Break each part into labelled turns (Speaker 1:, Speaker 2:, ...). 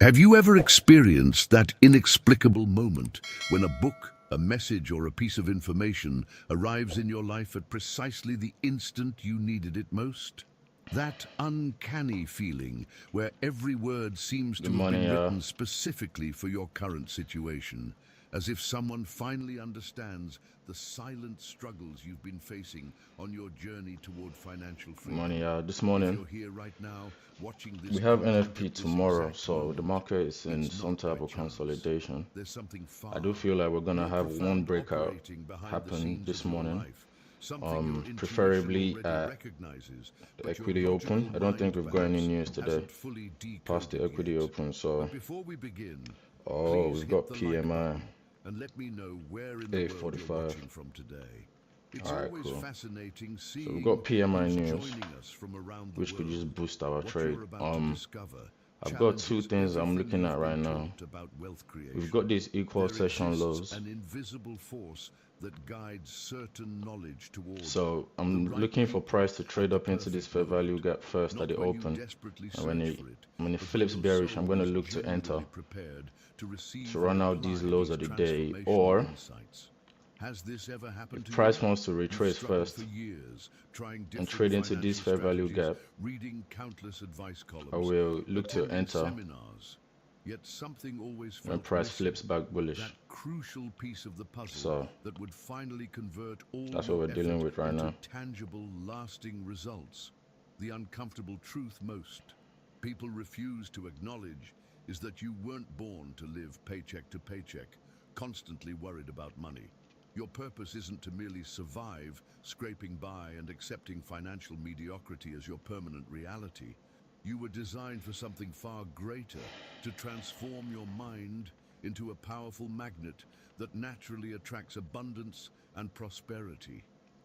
Speaker 1: Have you ever experienced that inexplicable moment when a book, a message, or a piece of information arrives in your life at precisely the instant you needed it most? That uncanny feeling where every word seems
Speaker 2: Good
Speaker 1: to have been
Speaker 2: morning, y'all.
Speaker 1: written specifically for your current situation, as if someone finally understands the silent struggles you've been facing on your journey toward financial
Speaker 2: Good morning,
Speaker 1: freedom.
Speaker 2: y'all. This
Speaker 1: If
Speaker 2: morning
Speaker 1: you're here right now, watching this
Speaker 2: we have
Speaker 1: content
Speaker 2: NFP
Speaker 1: at this
Speaker 2: tomorrow,
Speaker 1: exact
Speaker 2: so the
Speaker 1: moment,
Speaker 2: market is in
Speaker 1: it's not
Speaker 2: some
Speaker 1: by
Speaker 2: type of
Speaker 1: chance.
Speaker 2: consolidation.
Speaker 1: There's something
Speaker 2: I
Speaker 1: far
Speaker 2: do feel like we're gonna
Speaker 1: more
Speaker 2: have one
Speaker 1: profound
Speaker 2: breakout
Speaker 1: operating behind the
Speaker 2: happen
Speaker 1: scenes of
Speaker 2: this
Speaker 1: your
Speaker 2: morning,
Speaker 1: life. Something your intuition
Speaker 2: preferably
Speaker 1: already
Speaker 2: at
Speaker 1: recognizes,
Speaker 2: the
Speaker 1: but your
Speaker 2: equity
Speaker 1: logical
Speaker 2: open. I don't think
Speaker 1: mind
Speaker 2: we've got any
Speaker 1: perhaps
Speaker 2: news today
Speaker 1: hasn't fully
Speaker 2: past the
Speaker 1: decoded
Speaker 2: equity
Speaker 1: yet.
Speaker 2: open. So,
Speaker 1: But before we begin,
Speaker 2: oh,
Speaker 1: please
Speaker 2: we've
Speaker 1: hit
Speaker 2: got
Speaker 1: the like
Speaker 2: PMI
Speaker 1: button and let me know where in the world you're
Speaker 2: 845.
Speaker 1: watching from today. It's
Speaker 2: All right,
Speaker 1: always
Speaker 2: cool.
Speaker 1: fascinating
Speaker 2: So we've
Speaker 1: seeing
Speaker 2: got PMI
Speaker 1: who's
Speaker 2: news,
Speaker 1: joining us from around the
Speaker 2: which could just
Speaker 1: world.
Speaker 2: boost our
Speaker 1: What
Speaker 2: trade.
Speaker 1: you're about to discover
Speaker 2: I've got two
Speaker 1: challenges
Speaker 2: things I'm
Speaker 1: everything
Speaker 2: looking at
Speaker 1: you've
Speaker 2: right
Speaker 1: been
Speaker 2: now.
Speaker 1: taught about wealth
Speaker 2: We've
Speaker 1: creation.
Speaker 2: got these equal
Speaker 1: There
Speaker 2: session
Speaker 1: exists
Speaker 2: lows.
Speaker 1: an invisible force that guides certain knowledge toward
Speaker 2: So
Speaker 1: the
Speaker 2: I'm
Speaker 1: right
Speaker 2: looking for
Speaker 1: people
Speaker 2: price to
Speaker 1: at
Speaker 2: trade
Speaker 1: the
Speaker 2: up into this
Speaker 1: perfect
Speaker 2: fair value
Speaker 1: moment.
Speaker 2: gap first at
Speaker 1: Not
Speaker 2: the
Speaker 1: when you
Speaker 2: open,
Speaker 1: desperately
Speaker 2: and
Speaker 1: search for it,
Speaker 2: when it
Speaker 1: but when
Speaker 2: flips
Speaker 1: your
Speaker 2: bearish, I'm
Speaker 1: soul
Speaker 2: going to
Speaker 1: is
Speaker 2: look to enter
Speaker 1: genuinely prepared to
Speaker 2: to
Speaker 1: receive and
Speaker 2: run out these
Speaker 1: apply
Speaker 2: lows
Speaker 1: these
Speaker 2: of the day.
Speaker 1: transformational
Speaker 2: Or
Speaker 1: insights. Has this ever happened
Speaker 2: if
Speaker 1: to
Speaker 2: price
Speaker 1: you?
Speaker 2: wants to
Speaker 1: You've
Speaker 2: retrace
Speaker 1: struggled for
Speaker 2: first
Speaker 1: years, trying
Speaker 2: and
Speaker 1: different
Speaker 2: trade into this
Speaker 1: financial
Speaker 2: fair value
Speaker 1: strategies,
Speaker 2: gap,
Speaker 1: reading countless advice
Speaker 2: I
Speaker 1: columns,
Speaker 2: will look to
Speaker 1: attending
Speaker 2: enter
Speaker 1: seminars, yet something always
Speaker 2: when
Speaker 1: felt
Speaker 2: price
Speaker 1: missing.
Speaker 2: flips back
Speaker 1: That
Speaker 2: bullish.
Speaker 1: crucial piece of the puzzle
Speaker 2: So
Speaker 1: that would finally convert all
Speaker 2: that's what
Speaker 1: your
Speaker 2: we're dealing
Speaker 1: effort
Speaker 2: with right
Speaker 1: into
Speaker 2: now.
Speaker 1: tangible, lasting results. The uncomfortable truth most people refuse to acknowledge is that you weren't born to live paycheck to paycheck, constantly worried about money. Your purpose isn't to merely survive, scraping by and accepting financial mediocrity as your permanent reality. You were designed for something far greater, to transform your mind into a powerful magnet that naturally attracts abundance and prosperity.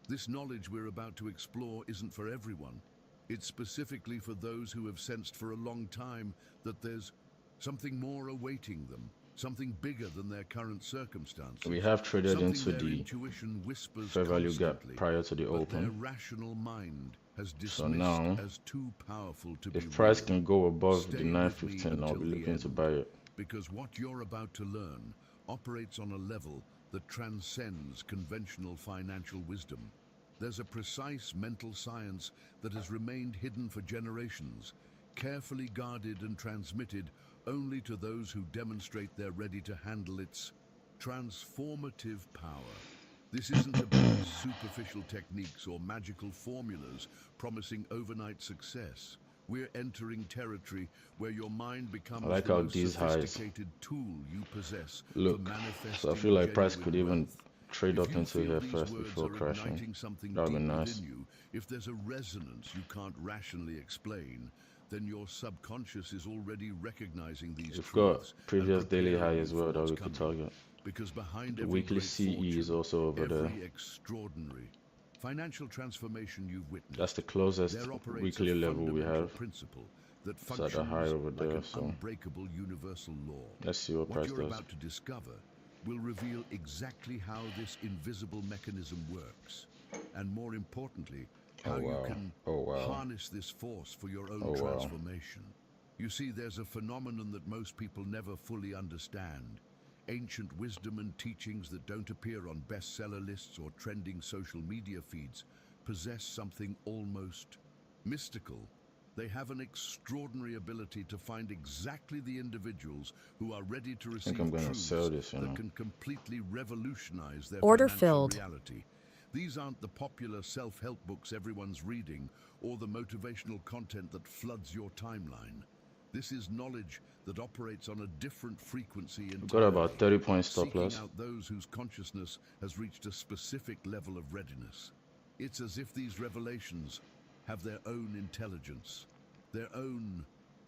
Speaker 1: This knowledge we're about to explore isn't for everyone. It's specifically for those who have sensed for a long time that there's something more awaiting them, something bigger than their current
Speaker 2: We
Speaker 1: circumstances,
Speaker 2: have traded
Speaker 1: something
Speaker 2: into
Speaker 1: their
Speaker 2: the
Speaker 1: intuition whispers
Speaker 2: fair value gap
Speaker 1: constantly,
Speaker 2: prior to the
Speaker 1: but their
Speaker 2: open.
Speaker 1: rational mind has
Speaker 2: So
Speaker 1: dismissed
Speaker 2: now,
Speaker 1: as too powerful to be
Speaker 2: if price
Speaker 1: real.
Speaker 2: can go above the
Speaker 1: Stay with me
Speaker 2: 915, I'll
Speaker 1: until
Speaker 2: be
Speaker 1: the
Speaker 2: looking to
Speaker 1: end,
Speaker 2: buy it.
Speaker 1: because what you're about to learn operates on a level that transcends conventional financial wisdom. There's a precise mental science that has remained hidden for generations, carefully guarded and transmitted only to those who demonstrate they're ready to handle its transformative power. This isn't about superficial techniques or magical formulas promising overnight success. We're entering territory where your mind
Speaker 2: I
Speaker 1: becomes
Speaker 2: like
Speaker 1: the
Speaker 2: how
Speaker 1: most
Speaker 2: these highs
Speaker 1: sophisticated tool you possess for
Speaker 2: look. So I
Speaker 1: manifesting
Speaker 2: feel like price could
Speaker 1: genuine
Speaker 2: even
Speaker 1: wealth.
Speaker 2: trade
Speaker 1: If
Speaker 2: up
Speaker 1: you
Speaker 2: into
Speaker 1: feel
Speaker 2: here
Speaker 1: these
Speaker 2: first
Speaker 1: words
Speaker 2: before
Speaker 1: are
Speaker 2: crashing.
Speaker 1: igniting something
Speaker 2: That would be
Speaker 1: deep
Speaker 2: nice.
Speaker 1: within you, if there's a resonance you can't rationally explain, then your subconscious is already recognizing these
Speaker 2: We've got
Speaker 1: truths and
Speaker 2: previous daily high
Speaker 1: preparing you
Speaker 2: as
Speaker 1: for
Speaker 2: well that
Speaker 1: what's
Speaker 2: we could
Speaker 1: coming.
Speaker 2: target.
Speaker 1: Because behind
Speaker 2: The
Speaker 1: every
Speaker 2: weekly
Speaker 1: great
Speaker 2: CE is
Speaker 1: fortune,
Speaker 2: also over there.
Speaker 1: every extraordinary financial transformation you've
Speaker 2: That's
Speaker 1: witnessed,
Speaker 2: the closest
Speaker 1: there operates a
Speaker 2: weekly level we
Speaker 1: fundamental
Speaker 2: have.
Speaker 1: principle that
Speaker 2: It's at the high
Speaker 1: functions
Speaker 2: over
Speaker 1: like
Speaker 2: there.
Speaker 1: an
Speaker 2: So
Speaker 1: unbreakable universal law.
Speaker 2: let's see what
Speaker 1: What
Speaker 2: price
Speaker 1: you're
Speaker 2: does.
Speaker 1: about to discover will reveal exactly how this invisible mechanism works, and more importantly,
Speaker 2: Oh
Speaker 1: how you
Speaker 2: wow.
Speaker 1: can
Speaker 2: Oh wow.
Speaker 1: harness this force for your own
Speaker 2: Oh wow.
Speaker 1: transformation. You see, there's a phenomenon that most people never fully understand. Ancient wisdom and teachings that don't appear on bestseller lists or trending social media feeds possess something almost mystical. They have an extraordinary ability to find exactly the individuals who are ready to
Speaker 2: I think I'm
Speaker 1: receive
Speaker 2: gonna sell
Speaker 1: truths
Speaker 2: this,
Speaker 1: that can completely revolutionize their
Speaker 3: Order
Speaker 1: financial
Speaker 3: filled.
Speaker 1: reality. These aren't the popular self-help books everyone's reading or the motivational content that floods your timeline. This is knowledge that operates on a different frequency
Speaker 2: We've got about
Speaker 1: entirely,
Speaker 2: 30-point stop
Speaker 1: seeking
Speaker 2: loss.
Speaker 1: out those whose consciousness has reached a specific level of readiness. It's as if these revelations have their own intelligence, their own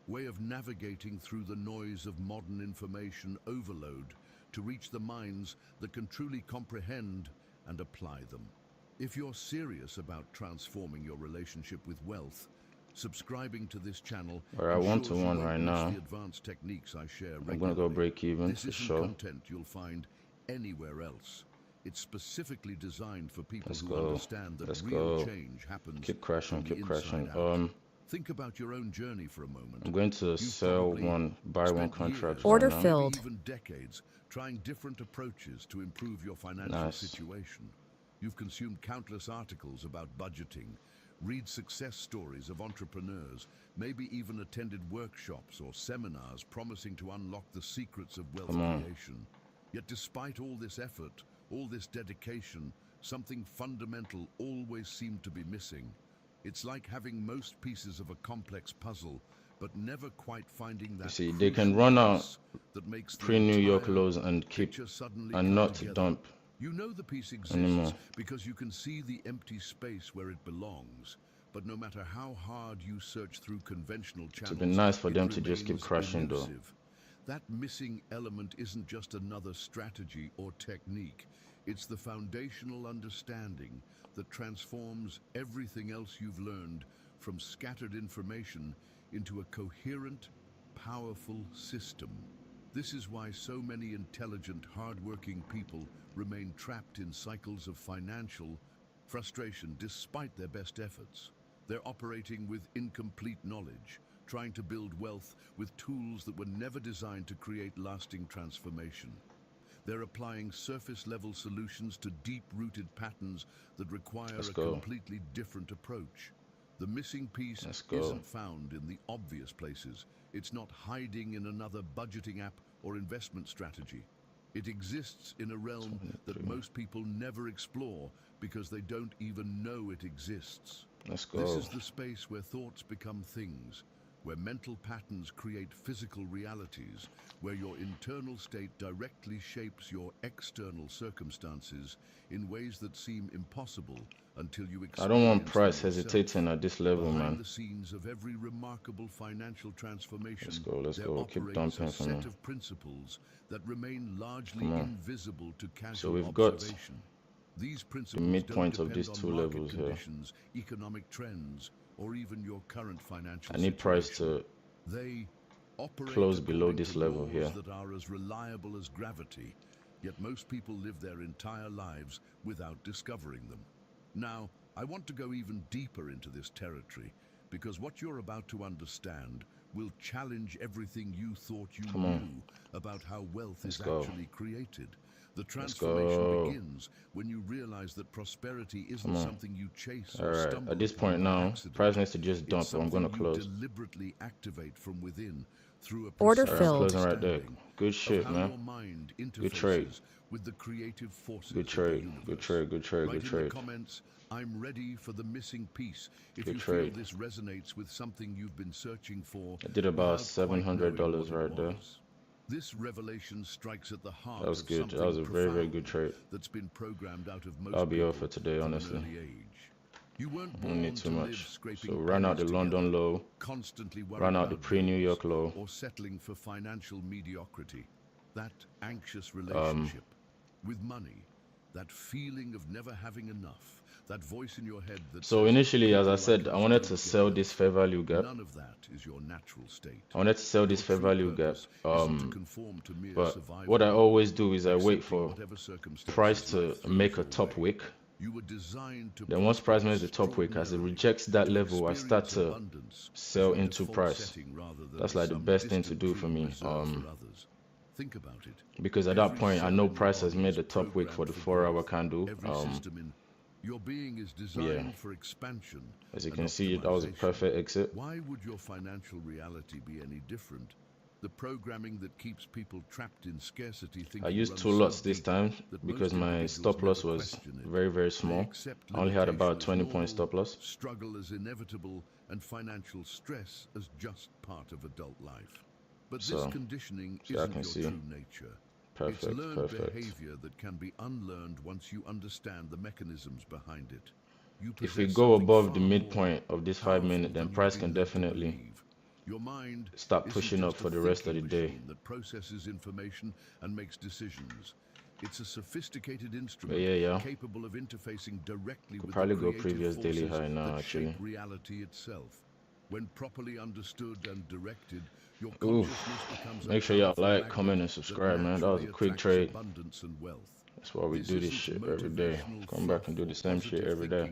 Speaker 1: way of navigating through the noise of modern information overload to reach the minds that can truly comprehend and apply them. If you're serious about transforming your relationship with wealth, subscribing to this channel
Speaker 2: We're at 1 to
Speaker 1: ensures you
Speaker 2: 1
Speaker 1: won't
Speaker 2: right
Speaker 1: miss
Speaker 2: now.
Speaker 1: the advanced techniques I share
Speaker 2: I'm gonna go
Speaker 1: regularly.
Speaker 2: break even
Speaker 1: This
Speaker 2: for
Speaker 1: isn't
Speaker 2: sure.
Speaker 1: content you'll find anywhere else. It's specifically designed for people
Speaker 2: Let's
Speaker 1: who
Speaker 2: go.
Speaker 1: understand that
Speaker 2: Let's
Speaker 1: real
Speaker 2: go.
Speaker 1: change happens
Speaker 2: Keep crashing,
Speaker 1: from the
Speaker 2: keep
Speaker 1: inside
Speaker 2: crashing.
Speaker 1: out. Think about your own journey for a moment.
Speaker 2: I'm going to
Speaker 1: You've
Speaker 2: sell
Speaker 1: probably
Speaker 2: one, buy one
Speaker 1: spent
Speaker 2: contract
Speaker 1: years,
Speaker 2: right
Speaker 3: Order
Speaker 2: now.
Speaker 3: filled.
Speaker 1: maybe even decades, trying different approaches to improve your financial
Speaker 2: Nice.
Speaker 1: situation. You've consumed countless articles about budgeting, read success stories of entrepreneurs, maybe even attended workshops or seminars promising to unlock the secrets of wealth creation. Yet despite all this effort, all this dedication, something fundamental always seemed to be missing. It's like having most pieces of a complex puzzle, but never quite finding that.
Speaker 2: You see, they can run out
Speaker 1: that makes the
Speaker 2: pre-New York
Speaker 1: entire
Speaker 2: lows and keep
Speaker 1: picture suddenly
Speaker 2: and
Speaker 1: come
Speaker 2: not
Speaker 1: together.
Speaker 2: dump.
Speaker 1: You know the piece exists
Speaker 2: anymore.
Speaker 1: because you can see the empty space where it belongs. But no matter how hard you search through conventional channels,
Speaker 2: It'd be nice for
Speaker 1: it
Speaker 2: them to just keep
Speaker 1: remains
Speaker 2: crashing though.
Speaker 1: elusive. That missing element isn't just another strategy or technique. It's the foundational understanding that transforms everything else you've learned from scattered information into a coherent, powerful system. This is why so many intelligent, hard-working people remain trapped in cycles of financial frustration despite their best efforts. They're operating with incomplete knowledge, trying to build wealth with tools that were never designed to create lasting transformation. They're applying surface-level solutions to deep-rooted patterns that require a completely different approach. The missing piece isn't found in the obvious places. It's not hiding in another budgeting app or investment strategy. It exists in a realm that most people never explore because they don't even know it exists.
Speaker 2: Let's go.
Speaker 1: This is the space where thoughts become things, where mental patterns create physical realities, where your internal state directly shapes your external circumstances in ways that seem impossible until you experience
Speaker 2: I don't want price
Speaker 1: them yourself.
Speaker 2: hesitating at this level,
Speaker 1: Behind
Speaker 2: man.
Speaker 1: the scenes of every remarkable financial transformation,
Speaker 2: Let's
Speaker 1: there
Speaker 2: go. Keep
Speaker 1: operates
Speaker 2: dumping
Speaker 1: a
Speaker 2: for me.
Speaker 1: set of principles that remain largely invisible to casual
Speaker 2: So we've got
Speaker 1: observation. These principles
Speaker 2: midpoint
Speaker 1: don't
Speaker 2: of these
Speaker 1: depend
Speaker 2: two
Speaker 1: on market
Speaker 2: levels here.
Speaker 1: conditions, economic trends, or even your current financial
Speaker 2: I need price
Speaker 1: situation.
Speaker 2: to
Speaker 1: They operate
Speaker 2: close below
Speaker 1: according
Speaker 2: this
Speaker 1: to
Speaker 2: level
Speaker 1: laws
Speaker 2: here.
Speaker 1: that are as reliable as gravity, yet most people live their entire lives without discovering them. Now, I want to go even deeper into this territory, because what you're about to understand will challenge everything you thought you knew about how wealth is actually created. The transformation begins when you realize that prosperity isn't something you chase or
Speaker 2: Alright,
Speaker 1: stumble
Speaker 2: at this
Speaker 1: upon
Speaker 2: point
Speaker 1: by
Speaker 2: now,
Speaker 1: accident.
Speaker 2: price needs to just dump,
Speaker 1: It's
Speaker 2: but I'm gonna
Speaker 1: something
Speaker 2: close.
Speaker 1: you deliberately activate from within through a
Speaker 3: Order
Speaker 1: precise
Speaker 3: filled.
Speaker 2: Closing right there.
Speaker 1: understanding
Speaker 2: Good
Speaker 1: of
Speaker 2: shit,
Speaker 1: how
Speaker 2: man.
Speaker 1: your mind
Speaker 2: Good trade.
Speaker 1: interfaces with the creative forces
Speaker 2: Good
Speaker 1: of the
Speaker 2: trade.
Speaker 1: universe.
Speaker 2: Good trade. Good trade.
Speaker 1: Write
Speaker 2: Good
Speaker 1: in
Speaker 2: trade.
Speaker 1: the comments, I'm ready for the missing piece. If
Speaker 2: Good
Speaker 1: you
Speaker 2: trade.
Speaker 1: feel this resonates with something you've been searching for,
Speaker 2: I did about
Speaker 1: without quite
Speaker 2: $700
Speaker 1: knowing what it
Speaker 2: right there.
Speaker 1: was. This revelation strikes at the heart
Speaker 2: That was
Speaker 1: of
Speaker 2: good.
Speaker 1: something
Speaker 2: That was a very, very good
Speaker 1: profound
Speaker 2: trade.
Speaker 1: that's been programmed out of most
Speaker 2: I'll be all
Speaker 1: people
Speaker 2: for today,
Speaker 1: from an
Speaker 2: honestly.
Speaker 1: early age. You weren't
Speaker 2: I don't
Speaker 1: born
Speaker 2: need too
Speaker 1: to live
Speaker 2: much.
Speaker 1: scraping
Speaker 2: So run out the
Speaker 1: pennies
Speaker 2: London
Speaker 1: together,
Speaker 2: low,
Speaker 1: constantly worried
Speaker 2: run out the
Speaker 1: about
Speaker 2: pre-New
Speaker 1: bills,
Speaker 2: York low.
Speaker 1: or settling for financial mediocrity. That anxious relationship with money, that feeling of never having enough, that voice in your head that
Speaker 2: So
Speaker 1: says,
Speaker 2: initially, as I
Speaker 1: "People
Speaker 2: said,
Speaker 1: like
Speaker 2: I
Speaker 1: us
Speaker 2: wanted
Speaker 1: don't
Speaker 2: to
Speaker 1: get
Speaker 2: sell
Speaker 1: enough."
Speaker 2: this fair value gap.
Speaker 1: None of that is your natural state.
Speaker 2: I wanted to sell this
Speaker 1: Your
Speaker 2: fair
Speaker 1: true
Speaker 2: value gap.
Speaker 1: purpose isn't to conform to mere
Speaker 2: But
Speaker 1: survival,
Speaker 2: what I always do is I wait
Speaker 1: accepting
Speaker 2: for
Speaker 1: whatever circumstances
Speaker 2: price to
Speaker 1: life
Speaker 2: make a
Speaker 1: throws
Speaker 2: top
Speaker 1: your way.
Speaker 2: wick.
Speaker 1: You were designed to
Speaker 2: Then once
Speaker 1: prosper
Speaker 2: price makes the top wick, as it
Speaker 1: extraordinarily,
Speaker 2: rejects that
Speaker 1: to
Speaker 2: level, I start
Speaker 1: experience
Speaker 2: to
Speaker 1: abundance as
Speaker 2: sell
Speaker 1: your
Speaker 2: into
Speaker 1: default
Speaker 2: price.
Speaker 1: setting rather than
Speaker 2: That's like the
Speaker 1: some
Speaker 2: best thing to
Speaker 1: distant
Speaker 2: do for
Speaker 1: dream
Speaker 2: me.
Speaker 1: reserved for others. Think about it.
Speaker 2: Because at that
Speaker 1: Every
Speaker 2: point, I
Speaker 1: cell
Speaker 2: know
Speaker 1: in your
Speaker 2: price has
Speaker 1: body
Speaker 2: made
Speaker 1: is
Speaker 2: the top wick for the
Speaker 1: programmed
Speaker 2: 4-hour
Speaker 1: growth.
Speaker 2: candle.
Speaker 1: Every system in your being is designed for expansion.
Speaker 2: As you
Speaker 1: and
Speaker 2: can see, that was a
Speaker 1: optimization.
Speaker 2: perfect exit.
Speaker 1: Why would your financial reality be any different? The programming that keeps people trapped in scarcity thinking
Speaker 2: I used
Speaker 1: runs
Speaker 2: 2
Speaker 1: so
Speaker 2: lots this
Speaker 1: deep
Speaker 2: time
Speaker 1: that
Speaker 2: because
Speaker 1: most
Speaker 2: my
Speaker 1: individuals
Speaker 2: stop loss
Speaker 1: never
Speaker 2: was
Speaker 1: question it.
Speaker 2: very, very
Speaker 1: They
Speaker 2: small.
Speaker 1: accept
Speaker 2: I only had
Speaker 1: limitation
Speaker 2: about
Speaker 1: as
Speaker 2: 20-point
Speaker 1: normal,
Speaker 2: stop loss.
Speaker 1: struggle as inevitable, and financial stress as just part of adult life. But
Speaker 2: So,
Speaker 1: this conditioning
Speaker 2: so I
Speaker 1: isn't
Speaker 2: can
Speaker 1: your
Speaker 2: see.
Speaker 1: true nature.
Speaker 2: Perfect,
Speaker 1: It's learned
Speaker 2: perfect.
Speaker 1: behavior that can be unlearned once you understand the mechanisms behind it. You
Speaker 2: If we
Speaker 1: possess
Speaker 2: go
Speaker 1: something
Speaker 2: above
Speaker 1: far
Speaker 2: the
Speaker 1: more
Speaker 2: midpoint of this 5
Speaker 1: powerful
Speaker 2: minute, then
Speaker 1: than
Speaker 2: price
Speaker 1: you've
Speaker 2: can
Speaker 1: been led to
Speaker 2: definitely
Speaker 1: believe. Your mind
Speaker 2: start
Speaker 1: isn't
Speaker 2: pushing up
Speaker 1: just a
Speaker 2: for the rest of the
Speaker 1: thinking
Speaker 2: day.
Speaker 1: machine that processes information and makes decisions. It's a sophisticated
Speaker 2: But
Speaker 1: instrument
Speaker 2: yeah.
Speaker 1: capable of interfacing directly with
Speaker 2: Probably
Speaker 1: the
Speaker 2: go
Speaker 1: creative
Speaker 2: previous daily
Speaker 1: forces
Speaker 2: high now,
Speaker 1: that
Speaker 2: actually.
Speaker 1: shape reality itself. When properly understood and directed, your
Speaker 2: Oof.
Speaker 1: consciousness becomes a
Speaker 2: Make sure y'all
Speaker 1: powerful
Speaker 2: like,
Speaker 1: magnet
Speaker 2: comment, and
Speaker 1: that
Speaker 2: subscribe, man. That was a
Speaker 1: naturally
Speaker 2: quick
Speaker 1: attracts
Speaker 2: trade.
Speaker 1: abundance and wealth.
Speaker 2: That's why we
Speaker 1: This
Speaker 2: do this
Speaker 1: isn't
Speaker 2: shit every day.
Speaker 1: motivational
Speaker 2: Come back and do
Speaker 1: fluff
Speaker 2: the
Speaker 1: or
Speaker 2: same shit
Speaker 1: positive
Speaker 2: every day.
Speaker 1: thinking